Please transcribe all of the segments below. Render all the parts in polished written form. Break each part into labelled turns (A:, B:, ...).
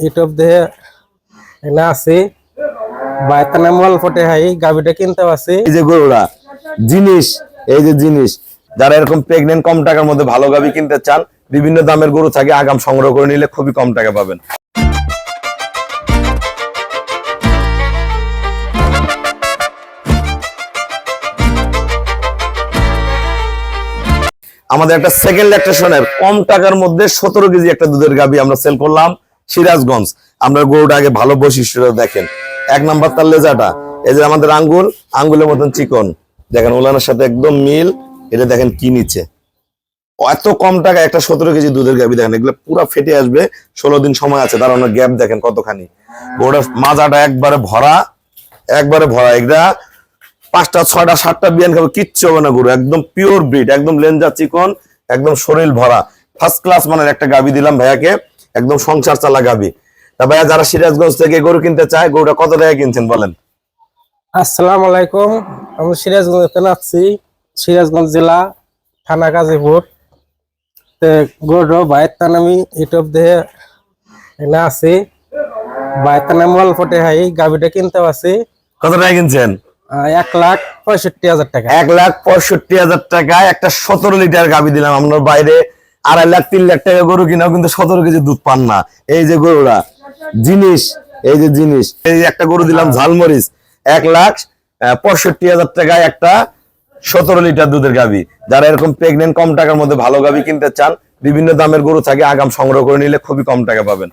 A: YouTube দেখে এনে আছি বাইতানা মল ফটে হাই গাবিটা কিনতে আসি।
B: এই যে গরুরা জিনিস, এই যে জিনিস, যারা এরকম প্রেগনেন্ট কম টাকার মধ্যে ভালো গাবি কিনতে চান, বিভিন্ন দামের গরু থাকে, আগাম সংগ্রহ করে নিলে খুবই কম টাকা পাবেন। আমাদের একটা সেকেন্ড ল্যাকটেশনের কম টাকার মধ্যে 17 কেজি একটা দুধের গাবি আমরা সেল করলাম সিরাজগঞ্জ। আমরা গরুটা আগে ভালো বৈশিষ্ট্যটা দেখেন। এক নাম্বার তার লেজাটা, এই যে আমাদের আঙ্গুলের মতন চিকন, দেখেন ওলানের সাথে একদম মিল। এটা দেখেন কি নিচ্ছে, এত কম টাকা একটা 17 কেজি দুধের গাবি দেখেন, এগুলো পুরো ফেটে আসবে। 16 দিন সময় আছে, তার অনেক গ্যাপ দেখেন কতখানি। গরুটার মাজাটা একবারে ভরা, একবারে ভরা। এগুলা 5টা 6টা 7টা বিয়ান খাবে, কিচ্ছু হবে না। গরু একদম পিওর ব্রিড, একদম লেঞ্জা চিকন, একদম শরীর ভরা, ফার্স্ট ক্লাস মানের একটা গাবি দিলাম ভাইয়াকে, একদম সংসার চালা গাবি। তা ভাইয়া যারা সিরাজগঞ্জ থেকে গরু কিনতে চায়, গরুটা কত টাকা কিনছেন বলেন?
A: আসসালামু আলাইকুম, আমি সিরাজগঞ্জ থেকে আসছি, সিরাজগঞ্জ জেলা, থানা গাজীপুর। গরু বাইতানা আমি ইউটিউব দেখে এনে আছি বাইতানা মল ফটে হাই গাবিটা কিনতে আসি।
B: কত টাকা কিনছেন?
A: 1,65,000 টাকা।
B: 1,65,000 টাকায় একটা 17 লিটার গাবি দিলাম। আমরা বাইরে 2.5 লাখ 3 লাখ টাকা গরু কিনাও কিন্তু 17 কেজি দুধ পান না। এই যে গরুরা জিনিস, এই যে জিনিস, এই একটা গরু দিলাম ঝালমরিচ, 1,65,000 টাকায় একটা 17 লিটার দুধের গাবি। যারা এরকম প্রেগনেন্ট কম টাকার মধ্যে ভালো গাবি কিনতে চান, বিভিন্ন দামের গরু থাকে, আগাম সংগ্রহ করে নিলে খুবই কম টাকা পাবেন।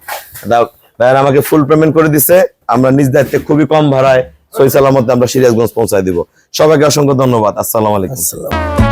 B: ভাইয়ারা আমাকে ফুল পেমেন্ট করে দিছে, আমরা নিজ দায়িত্বে খুবই কম ভাড়ায় সহি সালামতে আমরা সিরাজগঞ্জ পৌঁছায় দিব। সবাইকে অসংখ্য ধন্যবাদ। আসসালামু আলাইকুম।